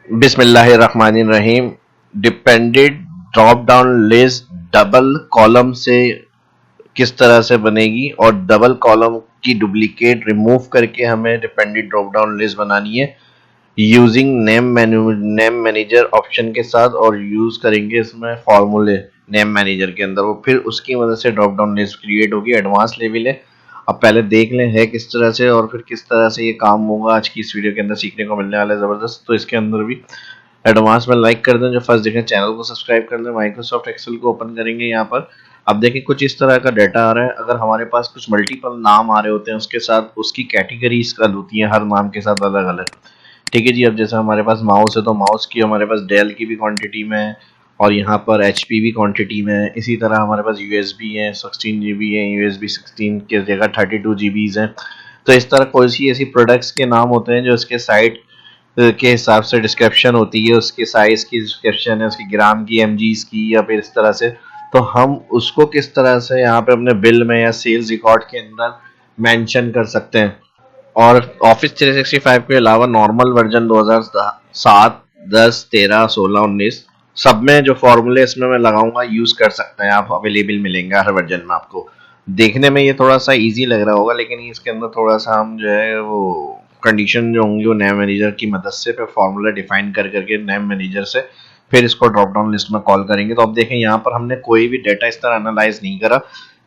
बिस्मिल्लाहिर्रहमानिर्रहीम। Dependent drop down list double column से किस तरह से बनेगी और डबल कॉलम की डुप्लीकेट रिमूव करके हमें डिपेंडेंट ड्रॉप डाउन लिस्ट बनानी है यूजिंग नेम मैनेजर ऑप्शन के साथ, और यूज करेंगे इसमें फॉर्मूले नेम मैनेजर के अंदर। वो फिर उसकी मदद से ड्रॉप डाउन लिस्ट क्रिएट होगी। एडवांस लेवल है। अब पहले देख लें है किस तरह से और फिर किस तरह से ये काम होगा। आज की इस वीडियो के अंदर सीखने को मिलने वाला है ज़बरदस्त। तो इसके अंदर भी एडवांस में लाइक कर दें, जो फर्स्ट देखें चैनल को सब्सक्राइब कर दें। माइक्रोसॉफ्ट एक्सेल को ओपन करेंगे यहाँ पर। अब देखिए कुछ इस तरह का डाटा आ रहा है। अगर हमारे पास कुछ मल्टीपल नाम आ रहे होते हैं उसके साथ उसकी कैटेगरीज कल होती हैं, हर नाम के साथ अलग अलग। ठीक है जी। अब जैसे हमारे पास माउस है तो माउस की हमारे पास डेल की भी क्वांटिटी में है और यहाँ पर HP भी क्वांटिटी में है। इसी तरह हमारे पास USB है 16 GB है, USB 16 की जगह 32 GB है। तो इस तरह कोई सी ऐसी प्रोडक्ट्स के नाम होते हैं जो इसके साइट के हिसाब से डिस्क्रिप्शन होती है, उसके साइज की डिस्क्रिप्शन है, उसकी ग्राम की, MGs की, या फिर इस तरह से। तो हम उसको किस तरह से यहाँ पे अपने बिल में या सेल्स रिकॉर्ड के अंदर मेंशन कर सकते हैं। और ऑफिस 365 के अलावा नॉर्मल वर्जन 2007, 10, 13, 16, 19 सब में जो फॉर्मूले इसमें मैं लगाऊंगा यूज कर सकते हैं आप। अवेलेबल मिलेंगे हर वर्जन में आपको। देखने में ये थोड़ा सा इजी लग रहा होगा, लेकिन इसके अंदर थोड़ा सा हम जो है वो कंडीशन जो होंगी वो नेम मैनेजर की मदद से फिर फॉर्मूला डिफाइन कर करके नेम मैनेजर से फिर इसको ड्रॉप डाउन लिस्ट में कॉल करेंगे। तो अब देखें यहाँ पर हमने कोई भी डाटा इस तरह एनालाइज नहीं करा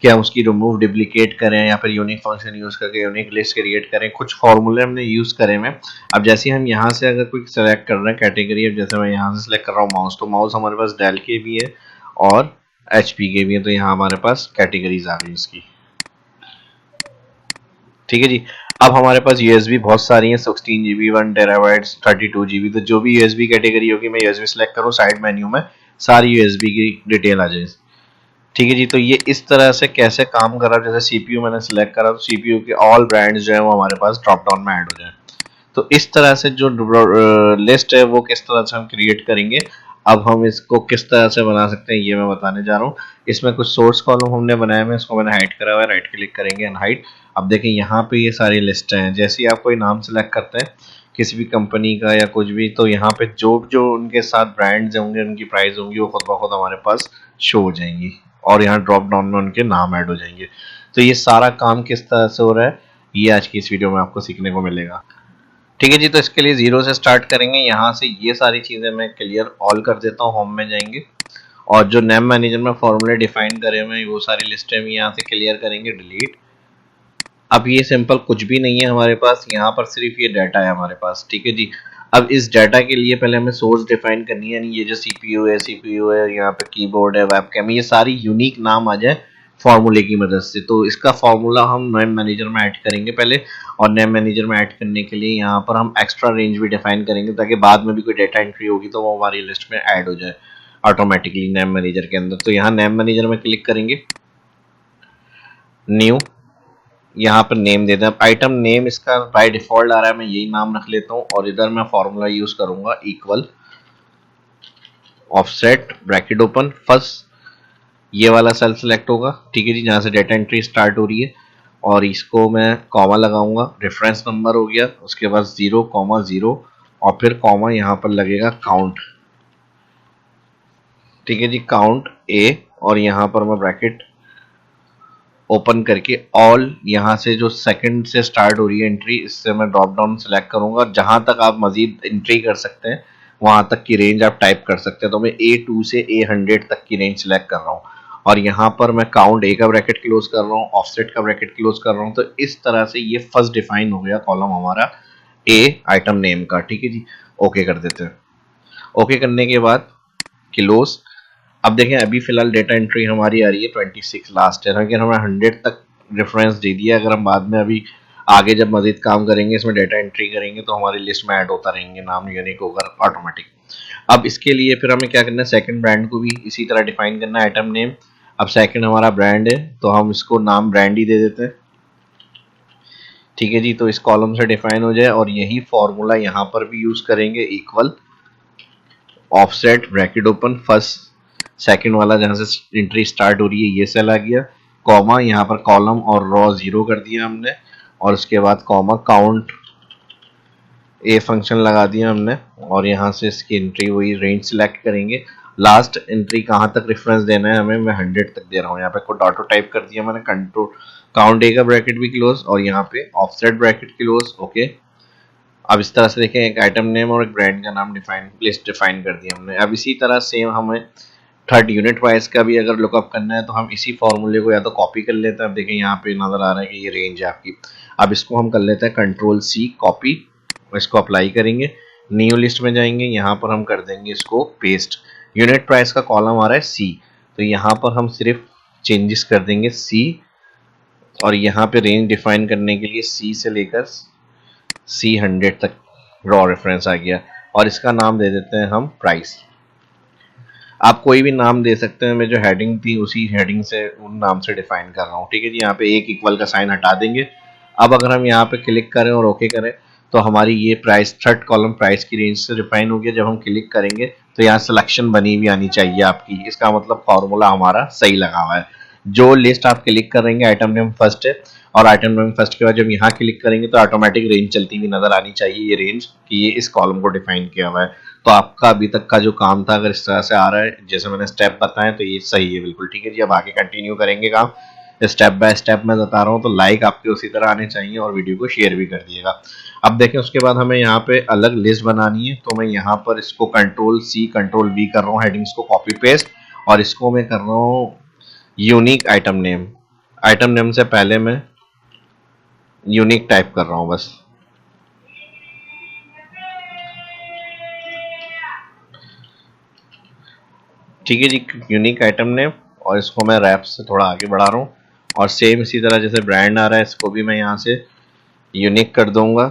कि हम उसकी रिमूव डुप्लीकेट करें या फिर यूनिक फंक्शन यूज करके यूनिक लिस्ट क्रिएट करें। कुछ फॉर्मूले हमने यूज करे में। अब जैसे हम यहाँ से अगर कोई सेलेक्ट कर रहे हैं कैटेगरी, अब जैसे मैं यहाँ से सेलेक्ट कर रहा हूँ माउस, तो माउस हमारे पास डेल के भी है और HP के भी है। तो यहाँ हमारे पास कैटेगरीज आ गई इसकी। ठीक है जी। अब हमारे पास USB बहुत सारी हैं, 16 GB, 1 TB, 32 GB। तो जो भी USB कैटेगरी होगी मैं USB सेलेक्ट करूँ, साइड मेन्यू में सारी USB की डिटेल आ जाए। ठीक है जी। तो ये इस तरह से कैसे काम कर रहा है। जैसे CPU मैंने सेलेक्ट करा तो CPU के ऑल ब्रांड्स जो है वो हमारे पास ड्रॉप डाउन में ऐड हो जाए। तो इस तरह से जो लिस्ट है वो किस तरह से हम क्रिएट करेंगे। अब हम इसको किस तरह से बना सकते हैं ये मैं बताने जा रहा हूँ। इसमें कुछ सोर्स कॉलम हमने बनाया है, इसको मैंने हाइड करा हुआ है। राइट क्लिक करेंगे एंड हाइड। अब देखिए यहाँ पे ये सारी लिस्ट हैं। जैसे ही आप कोई नाम सेलेक्ट करते हैं किसी भी कंपनी का या कुछ भी, तो यहाँ पे जो जो उनके साथ ब्रांड्स होंगे उनकी प्राइस होंगी वो खुद ब खुद हमारे पास शो हो जाएंगी और यहाँ ड्रॉप डाउन में उनके नाम ऐड हो जाएंगे। तो ये सारा काम किस तरह से हो रहा है ये आज की इस वीडियो में आपको सीखने को मिलेगा। ठीक है जी। तो इसके लिए 0 से स्टार्ट करेंगे। यहाँ से ये सारी चीज़ें मैं क्लियर ऑल कर देता हूँ। होम में जाएंगे और जो नेम मैनेजर में फॉर्मूले डिफाइन करे हुए वो सारी लिस्टें भी यहाँ से क्लियर करेंगे, डिलीट। अब ये सिंपल कुछ भी नहीं है हमारे पास, यहाँ पर सिर्फ ये डाटा है हमारे पास। ठीक है जी। अब इस डाटा के लिए पहले हमें सोर्स डिफाइन करनी है। ये जो CPU है, यहाँ पे कीबोर्ड है, वेबकैम, ये सारी यूनिक नाम आ जाए फॉर्मूले की मदद से। तो इसका फॉर्मूला हम नेम मैनेजर में ऐड करेंगे पहले, और नेम मैनेजर में ऐड करने के लिए यहाँ पर हम एक्स्ट्रा रेंज भी डिफाइन करेंगे ताकि बाद में भी कोई डाटा एंट्री होगी तो वो हमारी लिस्ट में ऐड हो जाए ऑटोमेटिकली नेम मैनेजर के अंदर। तो यहाँ नेम मैनेजर में क्लिक करेंगे, न्यू, यहाँ पर नेम दे दें। अब आइटम नेम इसका बाय डिफॉल्ट आ रहा है, मैं यही नाम रख लेता हूँ और इधर मैं फॉर्मूला यूज करूंगा equal offset bracket open first, ये वाला सेल सेलेक्ट होगा। ठीक है जी। जहाँ से डेटा एंट्री स्टार्ट हो रही है और इसको मैं कॉमा लगाऊंगा। रेफरेंस नंबर हो गया, उसके बाद 0,0 और फिर कॉमा यहाँ पर लगेगा काउंट। ठीक है जी। काउंट A और यहाँ पर मैं ब्रैकेट ओपन करके ऑल, यहाँ से जो सेकंड से स्टार्ट हो रही है एंट्री इससे मैं ड्रॉप डाउन सेलेक्ट करूंगा। जहां तक आप मजीद एंट्री कर सकते हैं वहां तक की रेंज आप टाइप कर सकते हैं। तो मैं A2 से A100 तक की रेंज सेलेक्ट कर रहा हूँ और यहाँ पर मैं काउंट A का ब्रैकेट क्लोज कर रहा हूँ, ऑफसेट का ब्रैकेट क्लोज कर रहा हूँ। तो इस तरह से ये फर्स्ट डिफाइन हो गया कॉलम हमारा A आइटम नेम का। ठीक है जी। ओके कर देते हैं। ओके करने के बाद क्लोज। अब देखें अभी फिलहाल डेटा एंट्री हमारी आ रही है 26 लास्ट है, लेकिन हमें 100 तक रेफरेंस दे दिया। अगर हम बाद में अभी आगे जब मजीद काम करेंगे इसमें डेटा एंट्री करेंगे तो हमारी लिस्ट में ऐड होता रहेंगे, नाम यूनिक होगा ऑटोमेटिक। अब इसके लिए फिर हमें क्या करना है, सेकंड ब्रांड को भी इसी तरह डिफाइन करना है, आइटम नेम। अब सेकंड हमारा ब्रांड है तो हम इसको नाम ब्रांड ही दे देते हैं। ठीक है जी। तो इस कॉलम से डिफाइन हो जाए और यही फॉर्मूला यहाँ पर भी यूज करेंगे, equal offset bracket open first, second वाला जहां से एंट्री स्टार्ट हो रही है ये सेल आ गया, कॉमा यहाँ पर कॉलम और रॉ 0 कर दिया हमने और उसके बाद कॉमा काउंट A फंक्शन लगा दिया हमने और यहाँ से इसकी एंट्री वही रेंज सिलेक्ट करेंगे। लास्ट एंट्री कहाँ तक रेफरेंस देना है हमें, मैं 100 तक दे रहा हूँ। यहाँ पे कोड ऑटो टाइप कर दिया मैंने, कंट्रोल काउंट ए का ब्रैकेट भी क्लोज और यहाँ पे ऑफसेट ब्रैकेट क्लोज। ओके, अब इस तरह से देखें एक आइटम नेम और एक ब्रांड का नाम डिफाइन लिस्ट डिफाइन कर दिया हमने। अब इसी तरह सेम हमें थर्ड यूनिट वाइज का भी अगर लुकअप करना है तो हम इसी फॉर्मूले को या तो कॉपी कर लेते हैं। अब देखें यहाँ पे नजर आ रहा है कि ये रेंज है आपकी। अब इसको हम कर लेते हैं कंट्रोल सी कॉपी, इसको अप्लाई करेंगे, न्यू लिस्ट में जाएंगे, यहाँ पर हम कर देंगे इसको पेस्ट। यूनिट प्राइस का कॉलम आ रहा है सी, तो यहाँ पर हम सिर्फ चेंजेस कर देंगे सी, और यहाँ पे रेंज डिफाइन करने के लिए सी से लेकर C100 तक रॉ रेफरेंस आ गया, और इसका नाम दे देते हैं हम प्राइस। आप कोई भी नाम दे सकते हैं, मैं जो हेडिंग थी उसी हेडिंग से उन नाम से डिफाइन कर रहा हूँ। ठीक है जी, यहाँ पे एक इक्वल का साइन हटा देंगे। अब अगर हम यहाँ पे क्लिक करें और ओके करें तो हमारी ये प्राइस थर्ड कॉलम प्राइस की रेंज से डिफाइन हो गया। जब हम क्लिक करेंगे तो यहाँ सिलेक्शन बनी हुई आनी चाहिए आपकी, इसका मतलब फॉर्मूला हमारा सही लगा हुआ है। जो लिस्ट आप क्लिक करेंगे आइटम नेम फर्स्ट है, और आइटम नेम फर्स्ट के बाद जब यहाँ क्लिक करेंगे तो ऑटोमेटिक रेंज चलती हुई नजर आनी चाहिए, ये रेंज कि ये इस कॉलम को डिफाइन किया हुआ है। तो आपका अभी तक का जो काम था अगर इस तरह से आ रहा है जैसे मैंने स्टेप बताए तो ये सही है बिल्कुल। ठीक है जी, अब आगे कंटिन्यू करेंगे काम, स्टेप बाय स्टेप मैं बता रहा हूँ, तो लाइक आपके उसी तरह आने चाहिए और वीडियो को शेयर भी कर दिएगा। अब देखें उसके बाद हमें यहाँ पे अलग लिस्ट बनानी है, तो मैं यहाँ पर इसको कंट्रोल सी कंट्रोल वी कर रहा हूँ, हेडिंग्स को कॉपी पेस्ट, और इसको मैं कर रहा हूँ unique item name. Item name से पहले मैं यूनिक टाइप कर रहा हूँ बस। ठीक है जी, यूनिक आइटम नेम, और इसको मैं रैप से थोड़ा आगे बढ़ा रहा हूँ, और सेम इसी तरह जैसे ब्रांड आ रहा है इसको भी मैं यहाँ से यूनिक कर दूंगा,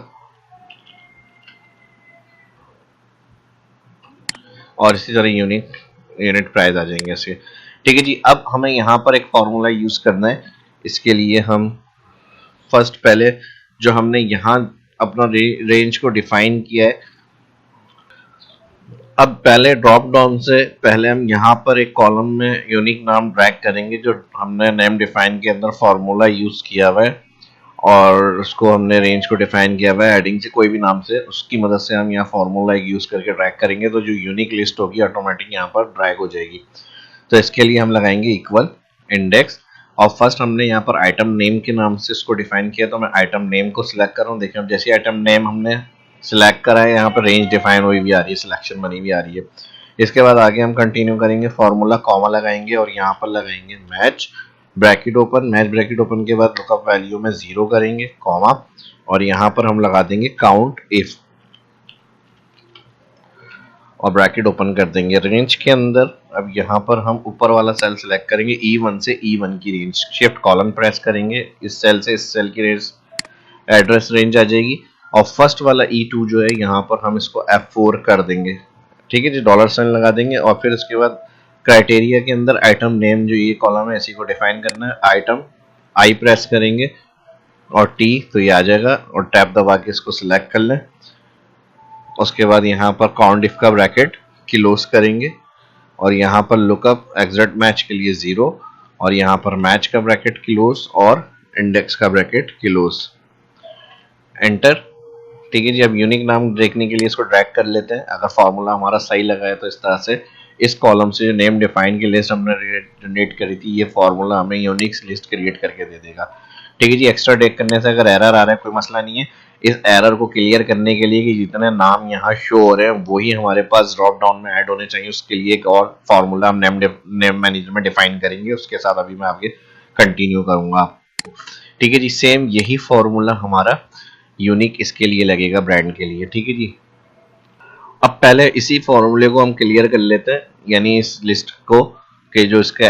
और इसी तरह यूनिक यूनिट प्राइस आ जाएंगे इसके। ठीक है जी, अब हमें यहाँ पर एक फॉर्मूला यूज करना है। इसके लिए हम फर्स्ट पहले जो हमने यहाँ अपना रेंज को डिफाइन किया है, अब पहले ड्रॉप डाउन से पहले हम यहाँ पर एक कॉलम में यूनिक नाम ड्रैग करेंगे जो हमने नेम डिफाइन के अंदर फॉर्मूला यूज किया हुआ है, और उसको हमने रेंज को डिफाइन किया हुआ है हेडिंग से कोई भी नाम से, उसकी मदद से हम यहाँ फॉर्मूला यूज करके ड्रैग करेंगे, तो जो यूनिक लिस्ट होगी ऑटोमेटिक यहाँ पर ड्रैग हो जाएगी। तो इसके लिए हम लगाएंगे इक्वल इंडेक्स, और फर्स्ट हमने यहाँ पर आइटम नेम के नाम से इसको डिफाइन किया, तो मैं आइटम नेम को सिलेक्ट कर रहा हूँ। देखिए अब जैसे आइटम नेम हमने सिलेक्ट करा है यहाँ पर रेंज डिफाइन हुई भी आ रही है, सिलेक्शन बनी भी आ रही है। इसके बाद आगे हम कंटिन्यू करेंगे, फॉर्मूला कॉमा लगाएंगे और यहाँ पर लगाएंगे match bracket open. Match bracket open के बाद लुकअप वैल्यू में 0 करेंगे कॉमा, और यहाँ पर हम लगा देंगे काउंट इफ, और ब्रैकेट ओपन कर देंगे रेंज के अंदर। अब यहाँ पर हम ऊपर वाला सेल सिलेक्ट करेंगे E1 से E1 की रेंज, शिफ्ट कॉलम प्रेस करेंगे, इस सेल से इस सेल की रेंज एड्रेस रेंज आ जाएगी, और फर्स्ट वाला E2 जो है यहाँ पर हम इसको F4 कर देंगे। ठीक है जी, डॉलर साइन लगा देंगे, और फिर उसके बाद क्राइटेरिया के अंदर आइटम नेम जो ये कॉलम है इसी को डिफाइन करना है। आइटम आई प्रेस करेंगे और T तो ये आ जाएगा, और टैप दबा के इसको सिलेक्ट कर लें। उसके बाद यहाँ पर काउंट इफ का ब्रैकेट क्लोज करेंगे, और यहाँ पर लुकअप एग्जैक्ट मैच के लिए 0, और यहाँ पर मैच का ब्रैकेट क्लोज और इंडेक्स का ब्रैकेट क्लोज, एंटर। ठीक है जी, अब यूनिक नाम देखने के लिए इसको ड्रैग कर लेते हैं। अगर फॉर्मूला हमारा सही लगा है तो इस तरह से इस कॉलम से जो नेम डिफाइन की लिस्ट हमने जनरेट करी थी ये फॉर्मूला हमें यूनिक लिस्ट क्रिएट करके दे देगा। ठीक है जी, एक्स्ट्रा टेक करने से अगर एरर आ रहा है कोई मसला नहीं है। इस एरर को क्लियर करने के लिए कि जितने नाम यहाँ शो हो रहे हैं वही हमारे पास ड्रॉप डाउन में ऐड होने चाहिए, उसके लिए एक और फॉर्मूला हम नेम मैनेजर में डिफाइन करेंगे, उसके साथ अभी मैं आगे कंटिन्यू करूंगा। ठीक है जी, सेम यही फॉर्मूला हमारा यूनिक इसके लिए लगेगा ब्रांड के लिए। ठीक है जी, अब पहले इसी फॉर्मूले को हम क्लियर कर लेते हैं, यानी इस लिस्ट को कि जो इसका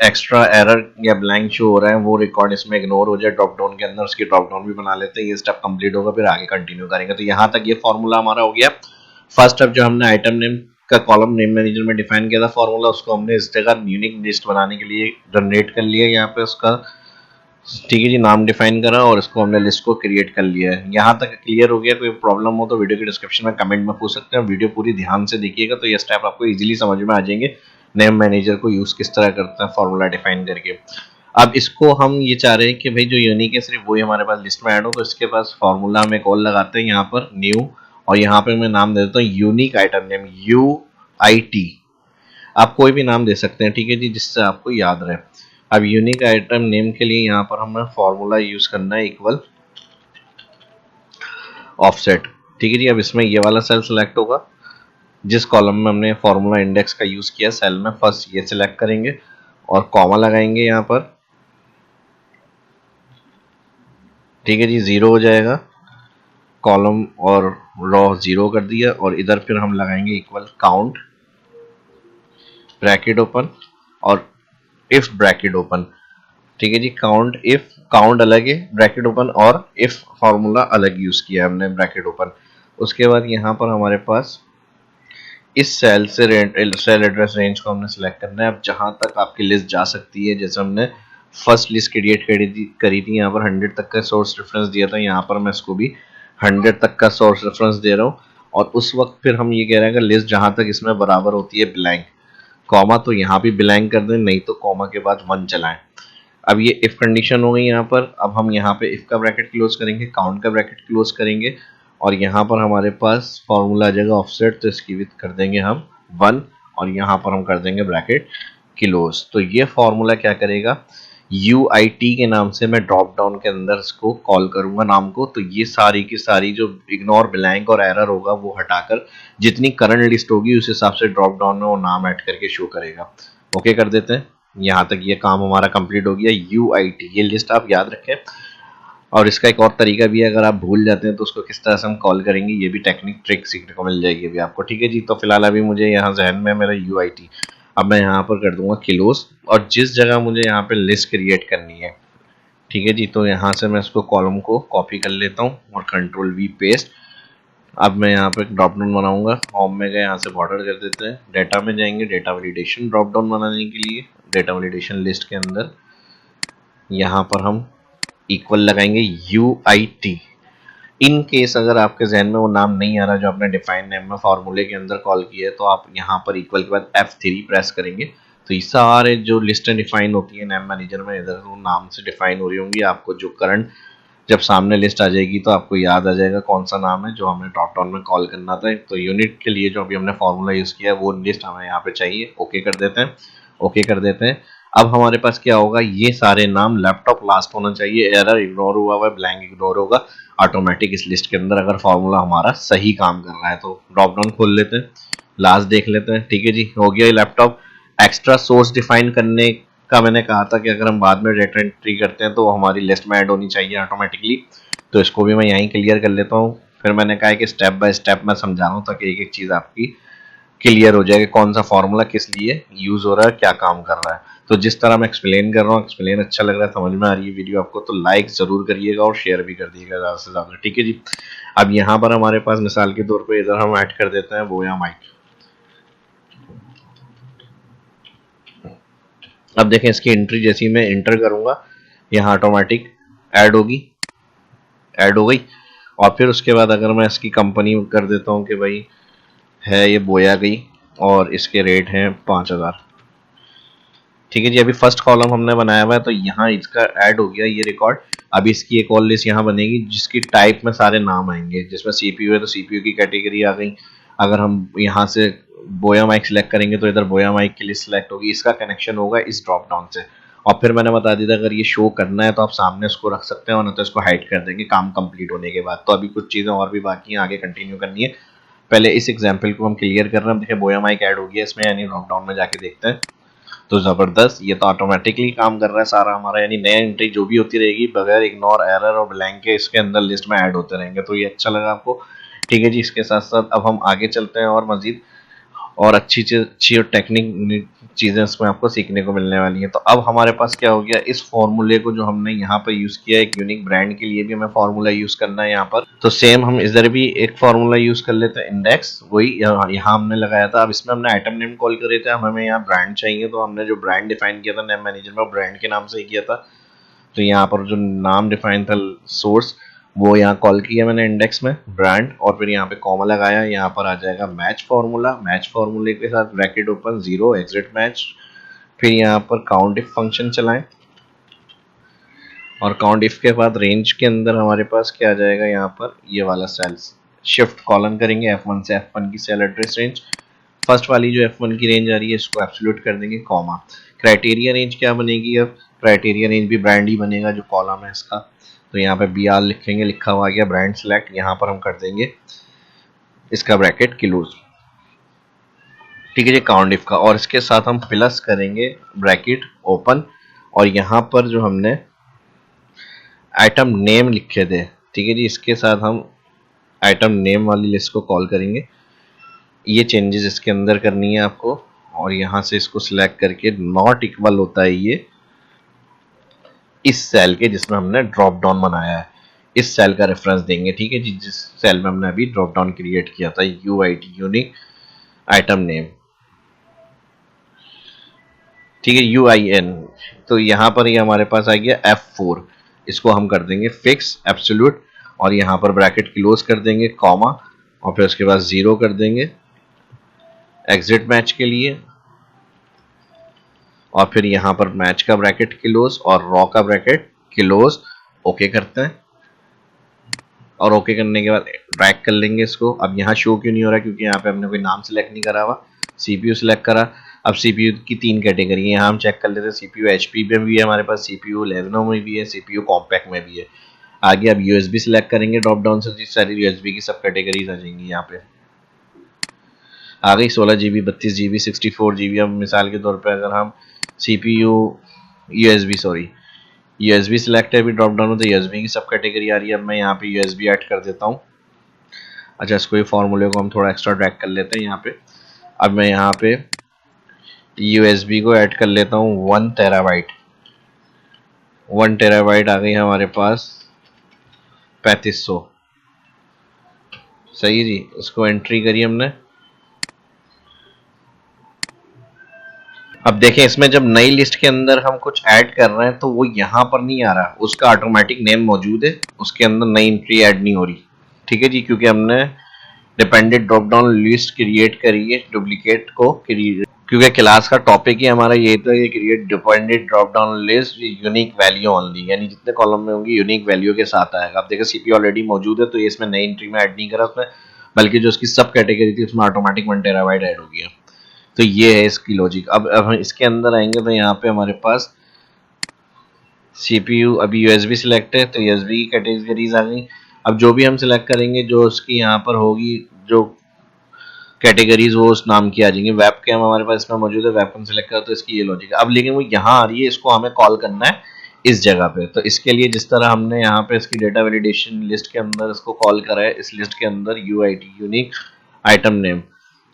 एक्स्ट्रा एरर या ब्लैंक शो हो रहा है वो रिकॉर्ड इसमें इग्नोर हो जाए। ड्रॉप डाउन के अंदर उसकी ड्रॉप डाउन भी बना लेते हैं, ये स्टेप कंप्लीट होगा फिर आगे कंटिन्यू करेंगे। तो यहाँ तक ये फॉर्मूला हमारा हो गया। फर्स्ट स्टेप जो हमने आइटम नेम का कॉलम नेम मैनेजर में डिफाइन किया था फॉर्मूला, उसको हमने इस जगह यूनिक लिस्ट बनाने के लिए जनरेट कर लिया यहाँ पे उसका। ठीक है जी, नाम डिफाइन करा और इसको हमने लिस्ट को क्रिएट कर लिया है। यहाँ तक क्लियर हो गया, कोई प्रॉब्लम हो तो वीडियो के डिस्क्रिप्शन में कमेंट में पूछ सकते हैं। वीडियो पूरी ध्यान से देखिएगा तो ये स्टेप आपको इजीली समझ में आ जाएंगे, नेम मैनेजर को यूज किस तरह करते हैं फॉर्मूला डिफाइन करके। अब इसको हम ये चाह रहे हैं कि भाई जो यूनिक है सिर्फ वही हमारे पास लिस्ट में ऐड हो, तो इसके पास फॉर्मूला हम एक और लगाते हैं यहाँ पर न्यू, और यहाँ पे मैं नाम दे देता हूँ यूनिक आइटम नेम, UIT। आप कोई भी नाम दे सकते हैं, ठीक है जी, जिससे आपको याद रहे। अब यूनिक आइटम नेम के लिए यहाँ पर हमें फॉर्मूला यूज करना है इक्वल ऑफसेट, ठीक है जी। अब इसमें ये वाला सेल सेलेक्ट होगा, जिस कॉलम में हमने फॉर्मूला इंडेक्स का यूज किया सेल में, फर्स्ट ये सिलेक्ट करेंगे और कॉमा लगाएंगे यहाँ पर, ठीक है जी। 0 हो जाएगा, कॉलम और रो 0 कर दिया, और इधर फिर हम लगाएंगे इक्वल काउंट ब्रैकेट ओपन और इफ ब्रैकेट ओपन, ठीक है जी। काउंट इफ, काउंट अलग है ब्रैकेट ओपन, और इफ फॉर्मूला अलग यूज किया हमने ब्रैकेट ओपन। उसके बाद यहाँ पर हमारे पास इस सेल से सेल एड्रेस रेंज को हमने सेलेक्ट करना है। अब जहां तक आपकी लिस्ट जा सकती है, जैसे हमने फर्स्ट लिस्ट क्रिएट करी थी यहाँ पर 100 तक का सोर्स रेफरेंस दिया था, यहाँ पर मैं इसको भी 100 तक का सोर्स रेफरेंस दे रहा हूँ। और उस वक्त फिर हम ये कह रहे हैं कि लिस्ट जहां तक इसमें बराबर होती है ब्लैंक, कॉमा तो यहाँ भी ब्लैंक कर दें, नहीं तो कॉमा के बाद 1 चलाएं। अब ये इफ कंडीशन हो गई यहाँ पर। अब हम यहाँ पे इफ का ब्रैकेट क्लोज करेंगे, काउंट का ब्रैकेट क्लोज करेंगे, और यहाँ पर हमारे पास फॉर्मूला आ जाएगा ऑफसेट, तो इसकी विथ कर देंगे हम 1, और यहाँ पर हम कर देंगे ब्रैकेट क्लोज। तो ये फॉर्मूला क्या करेगा, UIT के नाम से मैं ड्रॉप डाउन के अंदर इसको कॉल करूंगा नाम को, तो ये सारी की सारी जो इग्नोर ब्लैंक और एरर होगा वो हटाकर जितनी करंट लिस्ट होगी उस हिसाब से ड्रॉप डाउन में वो नाम ऐड करके शो करेगा। ओके कर देते हैं। यहाँ तक ये काम हमारा कंप्लीट हो गया। UIT ये लिस्ट आप याद रखें, और इसका एक और तरीका भी है, अगर आप भूल जाते हैं तो उसको किस तरह से हम कॉल करेंगे, ये भी टेक्निक ट्रिक सीखने को मिल जाएगी अभी आपको, ठीक है जी। तो फिलहाल अभी मुझे यहाँ जहन में मेरा UIT, अब मैं यहाँ पर कर दूंगा क्लोज, और जिस जगह मुझे यहाँ पे लिस्ट क्रिएट करनी है, ठीक है जी, तो यहाँ से मैं इसको कॉलम को कॉपी कर लेता हूँ और Ctrl+V पेस्ट। अब मैं यहाँ पे एक ड्रॉप डाउन बनाऊंगा, होम में गए, यहाँ से बॉर्डर कर देते हैं, डेटा में जाएंगे, डेटा वैलिडेशन ड्रॉप डाउन बनाने के लिए डेटा वैलिडेशन लिस्ट के अंदर यहाँ पर हम इक्वल लगाएंगे UIT। इन केस अगर आपके जहन में वो नाम नहीं आ रहा जो आपने डिफाइन नेम में फॉर्मूले के अंदर कॉल किया है, तो आप यहाँ पर इक्वल के बाद F3 प्रेस करेंगे, तो ये सारे जो लिस्टें डिफाइन होती है नेम मैनेजर में, इधर वो नाम से डिफाइन हो रही होंगी। आपको जो करंट जब सामने लिस्ट आ जाएगी तो आपको याद आ जाएगा कौन सा नाम है जो हमें ड्रॉप डाउन में कॉल करना था। तो यूनिट के लिए जो अभी हमने फॉर्मूला यूज किया है वो लिस्ट हमें यहाँ पे चाहिए। ओके कर देते हैं, ओके कर देते हैं। अब हमारे पास क्या होगा, ये सारे नाम लैपटॉप लास्ट होना चाहिए, एरर इग्नोर हुआ हुआ है, ब्लैंक इग्नोर होगा ऑटोमेटिक इस लिस्ट के अंदर, अगर फॉर्मूला हमारा सही काम कर रहा है। तो ड्रॉप डाउन खोल लेते हैं, लास्ट देख लेते हैं, ठीक है जी, हो गया ये लैपटॉप। एक्स्ट्रा सोर्स डिफाइन करने का मैंने कहा था कि अगर हम बाद में डेटा एंट्री करते हैं तो हमारी लिस्ट में ऐड होनी चाहिए ऑटोमेटिकली, तो इसको भी मैं यहीं क्लियर कर लेता हूँ। फिर मैंने कहा कि स्टेप बाय स्टेप मैं समझा रहा हूँ ताकि एक एक चीज़ आपकी क्लियर हो जाएगा, कौन सा फॉर्मूला किस लिए यूज हो रहा है, क्या काम कर रहा है। तो जिस तरह मैं एक्सप्लेन कर रहा हूँ, एक्सप्लेन अच्छा लग रहा है, समझ में आ रही है वीडियो आपको, तो लाइक जरूर करिएगा और शेयर भी कर दिएगा ज़्यादा से ज़्यादा, ठीक है जी। अब यहाँ पर हमारे पास मिसाल के तौर पे इधर हम ऐड कर देते हैं बोया माइक। अब देखें इसकी एंट्री जैसी मैं इंटर करूंगा यहाँ ऑटोमेटिक ऐड होगी, ऐड हो गई। और फिर उसके बाद अगर मैं इसकी कंपनी कर देता हूँ कि भाई है ये बोया गई और इसके रेट हैं 5000, ठीक है जी। अभी फर्स्ट कॉलम हमने बनाया हुआ है तो यहाँ इसका ऐड हो गया ये रिकॉर्ड। अभी इसकी एक और लिस्ट यहाँ बनेगी जिसकी टाइप में सारे नाम आएंगे, जिसमें CPU है तो CPU की कैटेगरी आ गई। अगर हम यहाँ से बोया माइक सिलेक्ट करेंगे तो इधर बोया माइक की लिस्ट सिलेक्ट होगी, इसका कनेक्शन होगा इस ड्रॉप डाउन से। और फिर मैंने बता दिया था अगर ये शो करना है तो आप सामने इसको रख सकते हैं, और नहीं तो इसको हाइड कर देंगे काम कंप्लीट होने के बाद। तो अभी कुछ चीज़ें और भी बाकी हैं, आगे कंटिन्यू करनी है। पहले इस एग्जाम्पल को हम क्लियर कर रहे हैं। देखिए बोया माइक ऐड हो गया इसमें, यानी ड्रॉप डाउन में जाके देखते हैं तो जबरदस्त, ये तो ऑटोमेटिकली काम कर रहा है सारा हमारा, यानी नया एंट्री जो भी होती रहेगी बगैर इग्नोर एरर और ब्लैंक के इसके अंदर लिस्ट में ऐड होते रहेंगे। तो ये अच्छा लगा आपको, ठीक है जी। इसके साथ साथ अब हम आगे चलते हैं और मजीद और अच्छी और टेक्निक चीज़ें इसमें आपको सीखने को मिलने वाली हैं। तो अब हमारे पास क्या हो गया, इस फॉर्मूले को जो हमने यहाँ पर यूज़ किया, एक यूनिक ब्रांड के लिए भी हमें फॉर्मूला यूज़ करना है यहाँ पर, तो सेम हम इधर भी एक फॉर्मूला यूज़ कर लेते हैं, इंडेक्स, वही यहाँ हमने लगाया था। अब इसमें हमने आइटम नेम कॉल करे थे, हमें यहाँ ब्रांड चाहिए, तो हमने जो ब्रांड डिफाइन किया था नेम मैनेजर में, ब्रांड के नाम से ही किया था। तो यहाँ पर जो नाम डिफाइन था सोर्स, वो यहाँ कॉल किया मैंने इंडेक्स में ब्रांड, और फिर यहाँ पे कॉमा लगाया, यहाँ पर आ जाएगा मैच फार्मूला, मैच फार्मूले के साथ ब्रैकेट ओपन 0 एग्जिट मैच। फिर यहाँ पर काउंट इफ फंक्शन चलाएं, और काउंट इफ के बाद रेंज के अंदर हमारे पास क्या आ जाएगा, यहाँ पर ये वाला सेल्स शिफ्ट कॉलन करेंगे F1 से F1 की सेल एड्रेस रेंज, फर्स्ट वाली जो F1 की रेंज आ रही है इसको एब्सोल्यूट कर देंगे, कॉमा। क्राइटेरिया रेंज क्या बनेगी, अब क्राइटेरिया रेंज भी ब्रांड ही बनेगा जो कॉलम है इसका, तो यहाँ पे BR लिखेंगे, लिखा हुआ गया ब्रांड सेलेक्ट, यहाँ पर हम कर देंगे इसका ब्रैकेट किलोज, ठीक है जी, काउंट इफ का, और इसके साथ हम प्लस करेंगे ब्रैकेट ओपन, और यहाँ पर जो हमने आइटम नेम लिखे थे, ठीक है जी, इसके साथ हम आइटम नेम वाली लिस्ट को कॉल करेंगे। ये चेंजेस इसके अंदर करनी है आपको, और यहाँ से इसको सिलेक्ट करके नॉट इक्वल होता है ये इस सेल के जिसमें हमने ड्रॉप डाउन बनाया है, इस सेल का रेफरेंस देंगे, ठीक है जी, जिस सेल में हमने अभी ड्रॉप डाउन क्रिएट किया था, UID यूनिक आइटम नेम, ठीक है, UIN। तो यहाँ पर ये हमारे पास आ गया F4, इसको हम कर देंगे फिक्स एब्सोल्यूट, और यहाँ पर ब्रैकेट क्लोज कर देंगे, कॉमा, और फिर उसके बाद 0 कर देंगे एग्जिट मैच के लिए, और फिर यहाँ पर मैच का ब्रैकेट क्लोज और रॉ का ब्रैकेट क्लोज, ओके करते हैं, और ओके करने के बाद ड्रैग कर लेंगे इसको। अब यहाँ शो क्यों नहीं हो रहा, क्योंकि यहाँ पे हमने कोई नाम सेलेक्ट नहीं करा हुआ, CPU सेलेक्ट करा। अब CPU की 3 कैटेगरी है, यहाँ हम चेक कर लेते हैं, CPU HP में भी है हमारे पास, CPU Lenovo में भी है, CPU कॉम्पैक्ट में भी है। आगे अब USB सेलेक्ट करेंगे ड्रॉप डाउन से, सारी USB की सब कैटेगरीज आ जाएंगी यहाँ पे। आ गई 16 GB, 32 GB, 64 GB। अब मिसाल के तौर पे अगर हम CPU USB सिलेक्ट है अभी ड्रॉप डाउन में, तो USB की सब कैटेगरी आ रही है। अब मैं यहाँ पे USB ऐड कर देता हूँ। अच्छा, इसको ये फॉर्मूले को हम थोड़ा एक्स्ट्रा ड्रैग कर लेते हैं यहाँ पे। अब मैं यहाँ पे USB को ऐड कर लेता हूँ 1 टेराबाइट। 1 टेराबाइट आ गई हमारे पास 3500, सही जी। इसको एंट्री करी हमने। अब देखें, इसमें जब नई लिस्ट के अंदर हम कुछ ऐड कर रहे हैं तो वो यहाँ पर नहीं आ रहा, उसका ऑटोमेटिक नेम मौजूद है, उसके अंदर नई एंट्री ऐड नहीं हो रही, ठीक है जी, क्योंकि हमने dependent drop down list create करी है डुप्लीकेट को, क्योंकि क्लास का टॉपिक ही हमारा ये तो ये create dependent drop down list unique value only, यानी जितने कॉलम में होंगी यूनिक वैल्यू के साथ आएगा। आप देखें CPU ऑलरेडी मौजूद है, तो ये इसमें नई एंट्री में ऐड नहीं करा उसमें, बल्कि जो उसकी सब कैटेगरी थी उसमें ऑटोमेटिक 1 टेराबाइट ऐड हो गया। तो ये है इसकी लॉजिक। अब हम इसके अंदर आएंगे तो यहाँ पे हमारे पास CPU अभी USB सिलेक्ट है, तो USB की कैटेगरीज आ गई। अब जो भी हम सिलेक्ट करेंगे, जो उसकी यहाँ पर होगी जो कैटेगरीज, वो उस नाम की आ जाएंगी। वेब कैम हमारे पास इसमें मौजूद है, वेब कैम सिलेक्ट करो तो इसकी ये लॉजिक है। अब लेकिन वो यहाँ आ रही है, इसको हमें कॉल करना है इस जगह पे। तो इसके लिए जिस तरह हमने यहाँ पे इसकी डेटा वैलिडेशन लिस्ट के अंदर इसको कॉल करा है, इस लिस्ट के अंदर UID यूनिक आइटम नेम,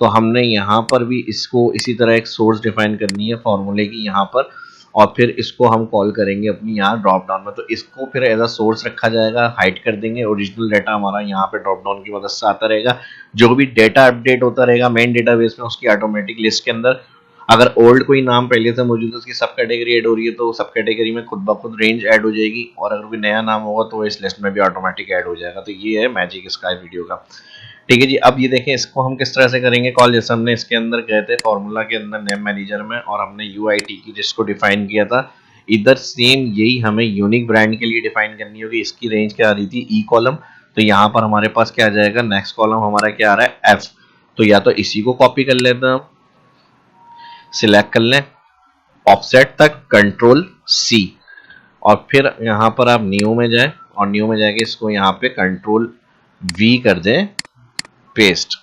तो हमने यहाँ पर भी इसको इसी तरह एक सोर्स डिफाइन करनी है फॉर्मूले की यहाँ पर, और फिर इसको हम कॉल करेंगे अपनी यहाँ ड्रॉप डाउन में। तो इसको फिर एज अ सोर्स रखा जाएगा, हाइड कर देंगे, ओरिजिनल डाटा हमारा यहाँ पे ड्रॉप डाउन की मदद से आता रहेगा। जो भी डेटा अपडेट होता रहेगा मेन डेटाबेस में, उसकी ऑटोमेटिक लिस्ट के अंदर अगर ओल्ड कोई नाम पहले से मौजूद है, उसकी सब कैटेगरी ऐड हो रही है, तो सब कैटेगरी में खुद ब खुद रेंज ऐड हो जाएगी, और अगर कोई नया नाम होगा तो इस लिस्ट में भी ऑटोमेटिक ऐड हो जाएगा। तो ये है मैजिक इसका वीडियो का, ठीक है जी। अब ये देखें, इसको हम किस तरह से करेंगे कॉल, जैसे हमने इसके अंदर गए थे फॉर्मूला के अंदर नेम मैनेजर में, और हमने UID की जिसको डिफाइन किया था, इधर सेम यही हमें यूनिक ब्रांड के लिए डिफाइन करनी होगी। इसकी रेंज क्या आ रही थी, E कॉलम, तो यहाँ पर हमारे पास क्या आ जाएगा, नेक्स्ट कॉलम हमारा क्या आ रहा है, F। तो या तो इसी को कॉपी कर लेते हैं, सिलेक्ट कर लें ऑफसेट तक, Ctrl+C, और फिर यहाँ पर आप न्यू में जाएं, और न्यू में जाके इसको यहाँ पे Ctrl+V कर दें, पेस्ट,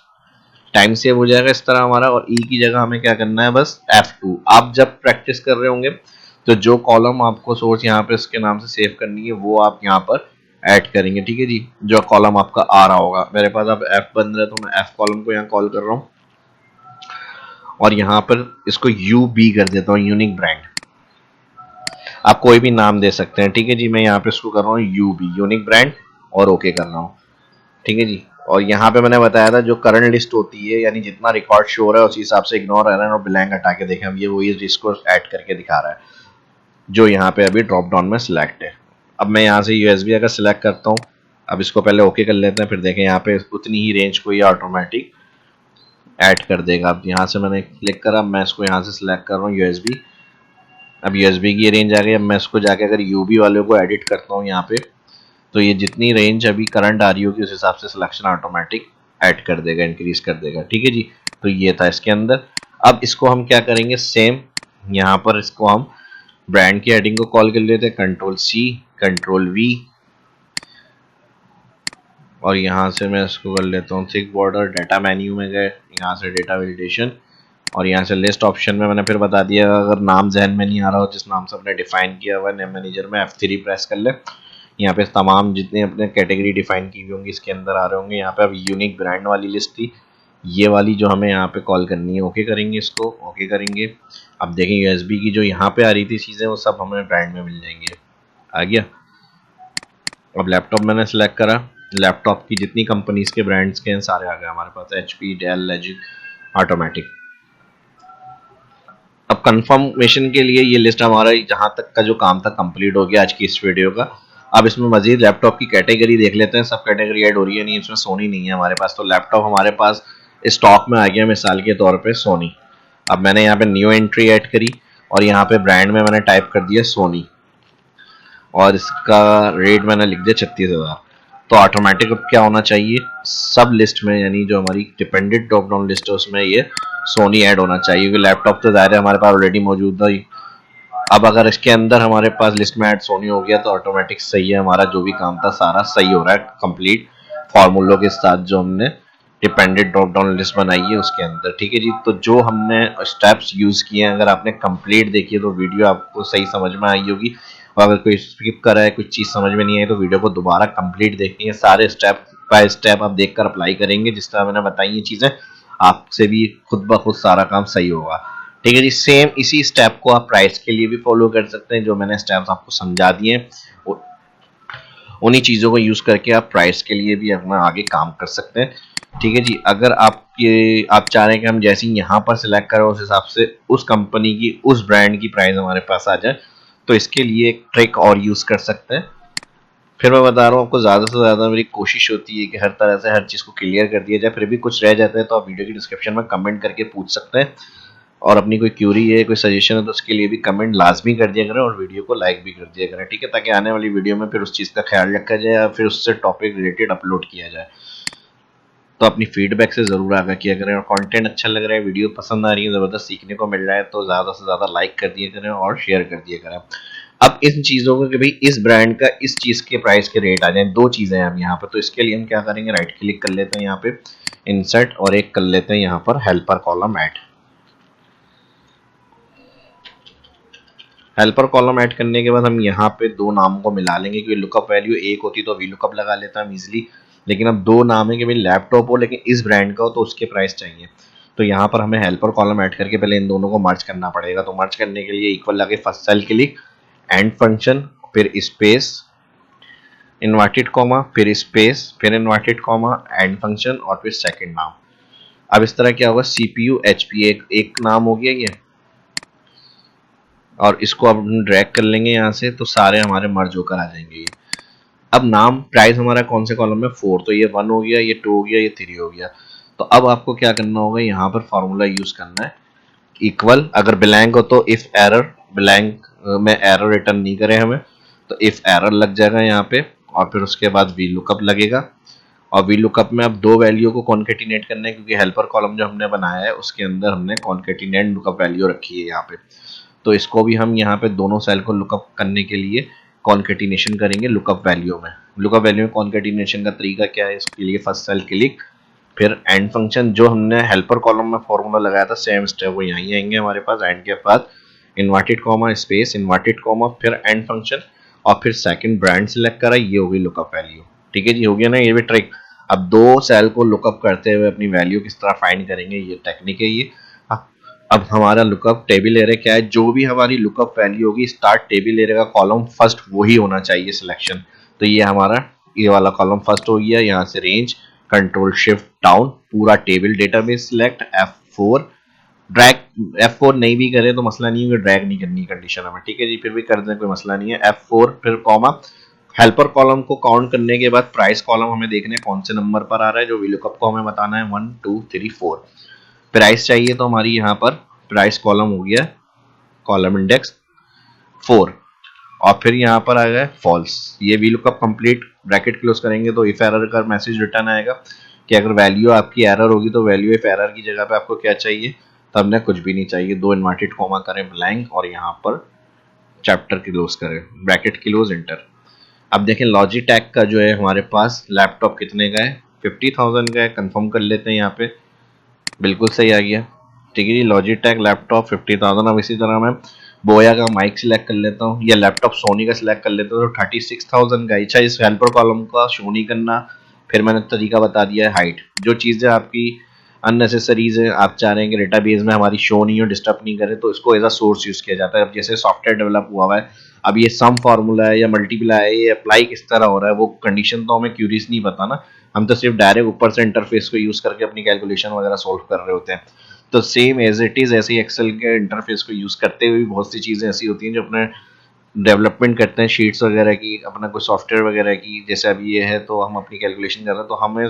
टाइम सेव हो जाएगा इस तरह हमारा। और E की जगह हमें क्या करना है, बस F2। आप जब प्रैक्टिस कर रहे होंगे तो जो कॉलम आपको सोर्स यहाँ पे इसके नाम से सेव करनी है वो आप यहाँ पर ऐड करेंगे, ठीक है जी, जो कॉलम आपका आ रहा होगा। मेरे पास अब F बन रहा है, तो मैं F कॉलम को यहाँ कॉल कर रहा हूँ, और यहाँ पर इसको UB कर देता हूँ, यूनिक ब्रांड। आप कोई भी नाम दे सकते हैं, ठीक है जी। मैं यहाँ पे इसको कर रहा हूँ UB यूनिक ब्रांड, और ओके कर रहा हूँ, ठीक है जी। और यहाँ पे मैंने बताया था जो करंट लिस्ट होती है, यानी जितना रिकॉर्ड शो हो रहा है उसी हिसाब से इग्नोर रह रहा है, और ब्लैंक हटा के देखें, अब ये वही लिस्ट को ऐड करके दिखा रहा है जो यहाँ पे अभी ड्रॉप डाउन में सिलेक्ट है। अब मैं यहाँ से USB अगर सिलेक्ट करता हूँ, अब इसको पहले ओके कर लेते हैं, फिर देखें यहाँ पे उतनी ही रेंज को ये ऑटोमेटिक ऐड कर देगा। अब यहाँ से मैंने क्लिक करा, मैं इसको यहाँ से सिलेक्ट कर रहा हूँ USB। अब USB की रेंज आ गई। अब मैं इसको जाके अगर UB वाले को एडिट करता हूँ यहाँ पे, तो ये जितनी रेंज अभी करंट आ रही होगी उस हिसाब से सिलेक्शन ऑटोमेटिक ऐड कर देगा, इंक्रीज कर देगा। ठीक है जी, तो ये था इसके अंदर। अब इसको हम क्या करेंगे, सेम यहाँ पर इसको हम ब्रांड की हेडिंग को कॉल कर लेते हैं, कंट्रोल सी, कंट्रोल वी, और यहाँ से मैं इसको कर लेता हूँ थिक बॉर्डर। डाटा मेन्यू में गए, यहाँ से डेटा वैलिडेशन, और यहाँ से लिस्ट ऑप्शन में मैंने फिर बता दिया अगर नाम जहन में नहीं आ रहा हो जिस नाम से आपने डिफाइन किया हुआ है नेम मैनेजर में, F3 प्रेस कर ले। यहाँ पे तमाम जितने अपने कैटेगरी डिफाइन की हुई होंगी इसके अंदर आ रहे होंगे। यहाँ पे अब यूनिक ब्रांड वाली लिस्ट थी, ये वाली जो हमें यहाँ पे कॉल करनी है। ओके करेंगे, इसको ओके करेंगे। अब देखें यूएसबी की जो यहाँ पे आ रही थी चीज़ें वो सब हमें ब्रांड में मिल जाएंगे। आ गया। अब लैपटॉप मैंने सेलेक्ट करा, लैपटॉप की जितनी कंपनीज के ब्रांड्स के हैं सारे आ गए हमारे पास, HP, डेल, लेजिक, ऑटोमेटिक। अब कंफर्मेशन के लिए ये लिस्ट हमारा जहाँ तक का जो काम था कंप्लीट हो गया आज की इस वीडियो का। अब इसमें मजीद लैपटॉप की कैटेगरी देख लेते हैं, सब कैटेगरी ऐड हो रही है नहीं, इसमें सोनी नहीं है हमारे पास। तो लैपटॉप हमारे पास स्टॉक में आ गया मिसाल के तौर पे सोनी। अब मैंने यहाँ पे न्यू एंट्री ऐड करी और यहाँ पे ब्रांड में मैंने टाइप कर दिया सोनी, और इसका रेट मैंने लिख दिया 36,000। तो ऑटोमेटिक अब क्या होना चाहिए, सब लिस्ट में यानी जो हमारी डिपेंडेंट ड्रॉप डाउन लिस्ट है उसमें ये सोनी ऐड होना चाहिए, क्योंकि लैपटॉप तो ज़ाहिर है हमारे पास ऑलरेडी मौजूद है। अब अगर इसके अंदर हमारे पास लिस्ट में ऐड सोनी हो गया तो ऑटोमेटिक सही है, हमारा जो भी काम था सारा सही हो रहा है कंप्लीट फॉर्मूलों के साथ जो हमने डिपेंडेंट ड्रॉप डाउन लिस्ट बनाई है उसके अंदर। ठीक है जी, तो जो हमने स्टेप्स यूज किए हैं अगर आपने कंप्लीट देखी है तो वीडियो आपको सही समझ में आई होगी, और अगर कोई स्किप करा है, कुछ चीज़ समझ में नहीं आई तो वीडियो को दोबारा कंप्लीट देखनी है। सारे स्टेप बाय स्टेप आप देखकर अप्लाई करेंगे जिस तरह मैंने बताई ये चीज़ें, आपसे भी खुद ब खुद सारा काम सही होगा। ठीक है जी, सेम इसी स्टेप को आप प्राइस के लिए भी फॉलो कर सकते हैं, जो मैंने स्टेप्स आपको समझा दिए हैं उन्हीं चीज़ों को यूज़ करके आप प्राइस के लिए भी अपना आगे काम कर सकते हैं। ठीक है जी, अगर आप चाह रहे हैं कि हम जैसे ही यहाँ पर सिलेक्ट करें उस हिसाब से उस कंपनी की उस ब्रांड की प्राइस हमारे पास आ जाए, तो इसके लिए एक ट्रिक और यूज़ कर सकते हैं। फिर मैं बता रहा हूँ आपको, ज़्यादा से ज़्यादा मेरी कोशिश होती है कि हर तरह से हर चीज़ को क्लियर कर दिया जाए। फिर भी कुछ रह जाता है तो आप वीडियो की डिस्क्रिप्शन में कमेंट करके पूछ सकते हैं, और अपनी कोई क्यूरी है, कोई सजेशन है तो उसके लिए भी कमेंट लाजमी कर दिया करें और वीडियो को लाइक भी कर दिया करें। ठीक है, ताकि आने वाली वीडियो में फिर उस चीज़ का ख्याल रखा जाए या फिर उससे टॉपिक रिलेटेड अपलोड किया जाए। तो अपनी फीडबैक से ज़रूर आगाह किया करें, और कंटेंट अच्छा लग रहा है, वीडियो पसंद आ रही है, ज़बरदस्त सीखने को मिल रहा है तो ज़्यादा से ज़्यादा लाइक कर दिया करें और शेयर कर दिया करें। अब इन चीज़ों को कि भाई इस ब्रांड का इस चीज़ के प्राइस के रेट आ जाए, दो चीज़ें हैं हम यहाँ पर, तो इसके लिए हम क्या करेंगे, राइट क्लिक कर लेते हैं यहाँ पे इंसर्ट, और एक कर लेते हैं यहाँ पर helper column add. Helper column add करने के बाद हम यहाँ पे दो नामों को मिला लेंगे, क्योंकि लुकअप वैल्यू एक होती तो वी लुकअप लगा लेता हम इजीली, लेकिन अब दो नाम है कि भाई लैपटॉप हो लेकिन इस ब्रांड का हो तो उसके प्राइस चाहिए। तो यहाँ पर हमें हेल्पर कॉलम ऐड करके पहले इन दोनों को मर्ज करना पड़ेगा। तो मर्ज करने के लिए इक्वल लगे first cell click, and function, फिर स्पेस, इन्वर्टेड कॉमा, फिर स्पेस, फिर इन्वर्टेड कॉमा, एंड फंक्शन, और फिर सेकंड नाम। अब इस तरह क्या होगा, CPU HP एक नाम हो गया ये, और इसको अब हम ड्रैग कर लेंगे यहाँ से तो सारे हमारे मर्ज होकर आ जाएंगे ये। अब नाम प्राइस हमारा कौन से कॉलम में, 4, तो ये 1 हो गया, ये 2 हो गया, ये 3 हो गया। तो अब आपको क्या करना होगा, यहाँ पर फॉर्मूला यूज करना है इक्वल, अगर ब्लैंक हो तो इफ एरर, ब्लैंक में एरर रिटर्न नहीं करे हमें तो इफ एरर लग जाएगा यहाँ पे, और फिर उसके बाद वी लुकअप लगेगा, और वी लुकअप में अब दो वैल्यू को कॉन्केटिनेट करना है, क्योंकि हेल्पर कॉलम जो हमने बनाया है उसके अंदर हमने कॉन्केटिनेट लुकअप वैल्यू रखी है यहाँ पे। तो इसको भी हम यहाँ पे दोनों सेल को लुकअप करने के लिए कॉन्केटिनेशन करेंगे लुकअप वैल्यू में। लुकअप वैल्यू में कॉन्केटिनेशन का तरीका क्या है, इसके लिए फर्स्ट सेल क्लिक, फिर एंड फंक्शन, जो हमने हेल्पर कॉलम में फॉर्मूला लगाया था सेम स्टेप वो यहीं आएंगे हमारे पास। एंड के बाद inverted comma, space, inverted comma, फिर एंड फंक्शन, और फिर सेकंड ब्रांड सिलेक्ट करा, ये होगी लुकअप वैल्यू। ठीक है जी, हो गया ना ये भी ट्रिक। अब दो सेल को लुकअप करते हुए अपनी वैल्यू किस तरह फाइंड करेंगे, ये टेक्निक है ये। अब हमारा लुकअप टेबल एरे क्या है, जो भी हमारी लुकअप वैल्यू होगी स्टार्ट टेबल एरे का कॉलम फर्स्ट वही होना चाहिए सिलेक्शन। तो ये हमारा ये वाला कॉलम फर्स्ट हो गया, यहाँ से रेंज, कंट्रोल शिफ्ट डाउन, पूरा table database select, F4 drag, F4 नहीं भी करे तो मसला नहीं है, ड्रैग नहीं करनी कंडीशन हमें। ठीक है जी, फिर भी कर दें कोई मसला नहीं है, F4, फिर कॉमा, हेल्पर कॉलम को काउंट करने के बाद प्राइस कॉलम हमें देखने कौन से नंबर पर आ रहा है, जो वीलुकअप को हमें बताना है 1 2 3 4। प्राइस चाहिए तो हमारी यहाँ पर प्राइस कॉलम हो गया कॉलम इंडेक्स 4, और फिर यहाँ पर आ गया फॉल्स। ये V lookup complete, bracket close करेंगे तो इफ एरर का मैसेज रिटर्न आएगा कि अगर वैल्यू आपकी एरर होगी तो वैल्यू इफ एरर की जगह पे आपको क्या चाहिए, तब हमने कुछ भी नहीं चाहिए, 2 इन्वर्टेड कॉमा करें ब्लैंक और यहाँ पर चैप्टर क्लोज करें, ब्रैकेट क्लोज एंटर। अब देखें लॉजिटेक का जो है हमारे पास लैपटॉप कितने का है, 50,000 का है, कंफर्म कर लेते हैं यहाँ पे, बिल्कुल सही आ गया। ठीक है जी, लॉजिटेक लैपटॉप 50,000। अब इसी तरह मैं बोया का माइक सिलेक्ट कर लेता हूँ या लैपटॉप सोनी का सिलेक्ट कर लेता हूँ तो 36,000 का। अच्छा, इस हेल्पर कॉलम का शो नहीं करना, फिर मैंने तरीका बता दिया है हाइट। जो चीज़ें आपकी अननेसेसरीज है, आप चाह रहे हैं कि डेटाबेस में हमारी शो नहीं हो, डिस्टर्ब नहीं करे, तो इसको एज अ सोर्स यूज़ किया जाता है। अब जैसे सॉफ्टवेयर डेवलप हुआ है, अब ये सम फार्मूला है या मल्टीप्लाई है, ये अप्लाई किस तरह हो रहा है, वो कंडीशन तो हमें क्यूरीज नहीं पता ना, हम तो सिर्फ डायरेक्ट ऊपर से इंटरफेस को यूज़ करके अपनी कैलकुलेशन वगैरह सोल्व कर रहे होते हैं। तो सेम एज इट इज़ ऐसे ही एक्सेल के इंटरफेस को यूज़ करते हुए बहुत सी चीज़ें ऐसी होती हैं जो अपने डेवलपमेंट करते हैं शीट्स वगैरह की, अपना कोई सॉफ्टवेयर वगैरह की, जैसे अब ये है तो हम अपनी कैलकुलेशन कर रहे हैं तो हमें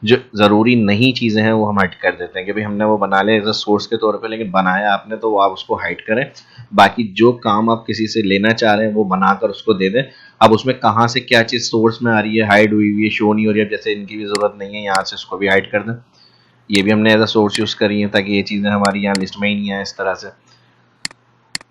जो ज़रूरी नहीं चीज़ें हैं वो हम हाइड कर देते हैं कि भाई हमने वो बना लिया एज अ सोर्स के तौर पे, लेकिन बनाया आपने तो वो आप उसको हाइड करें। बाकी जो काम आप किसी से लेना चाह रहे हैं वो बनाकर उसको दे दें। अब उसमें कहाँ से क्या चीज़ सोर्स में आ रही है, हाइड हुई हुई है, शो नहीं हो रही है, जैसे इनकी भी ज़रूरत नहीं है, यहाँ से उसको भी हाइड कर दें। ये भी हमने एज अ सोर्स यूज़ करी है ताकि ये चीज़ें हमारी यहाँ लिस्ट में ही नहीं आए इस तरह से।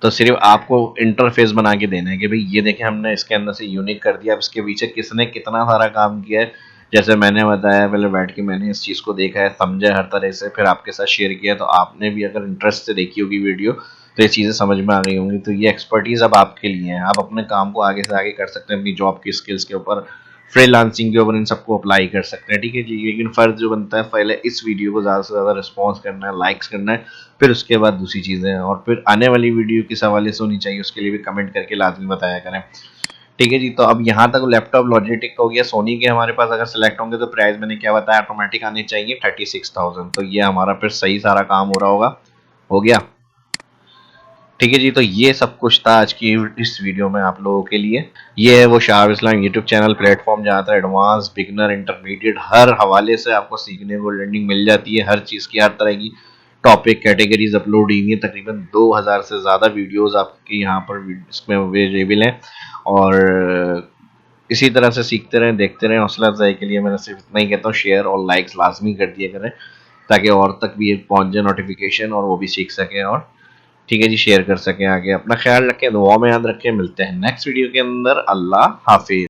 तो सिर्फ आपको इंटरफेस बना के देना है कि भाई ये देखें हमने इसके अंदर से यूनिक कर दिया, अब इसके पीछे किसने कितना सारा काम किया है। जैसे मैंने बताया, पहले बैठ के मैंने इस चीज़ को देखा है, समझा हर तरह से, फिर आपके साथ शेयर किया, तो आपने भी अगर इंटरेस्ट से देखी होगी वीडियो तो ये चीज़ें समझ में आ गई होंगी। तो ये एक्सपर्टीज़ अब आपके लिए है, आप अपने काम को आगे से आगे कर सकते हैं, अपनी जॉब की स्किल्स के ऊपर, फ्रीलांसिंग के ऊपर, इन सबको अप्लाई कर सकते हैं। ठीक है जी, लेकिन फ़र्ज जो बनता है पहले इस वीडियो को ज़्यादा से ज़्यादा रिस्पॉन्स करना है, लाइक्स करना है, फिर उसके बाद दूसरी चीज़ें हैं, और फिर आने वाली वीडियो किस हवाले से होनी चाहिए उसके लिए भी कमेंट करके लाजमी बताया करें। ठीक है जी, तो अब यहाँ तक लैपटॉप लॉजिटेक हो गया। सोनी के हमारे पास अगर सिलेक्ट होंगे तो प्राइस मैंने क्या बताया, ऑटोमेटिक आने चाहिए 36,000। तो ये हमारा फिर सही सारा काम हो रहा होगा, हो गया। ठीक है जी, तो ये सब कुछ था आज की इस वीडियो में आप लोगों के लिए। ये है वो शहाब इस्लाम यूट्यूब चैनल प्लेटफॉर्म जहाँ पर एडवांस, बिगनर, इंटरमीडिएट हर हवाले से आपको सीखने को लर्निंग मिल जाती है। हर चीज़ की, हर तरह की टॉपिक कैटेगरीज अपलोड हुई हैं, तकरीबन 2000 से ज़्यादा वीडियोस आपकी यहाँ पर इसमें अवेलेबल हैं। और इसी तरह से सीखते रहें, देखते रहें। हौसला अफजाई के लिए मैंने सिर्फ इतना ही कहता हूँ, शेयर और लाइक्स लाजमी कर दिया करें ताकि और तक भी पहुँच जाए नोटिफिकेशन और वो भी सीख सकें। और ठीक है जी, शेयर कर सकें आगे। अपना ख्याल रखें, दुआ में याद रखें। मिलते हैं नेक्स्ट वीडियो के अंदर। अल्लाह हाफिज।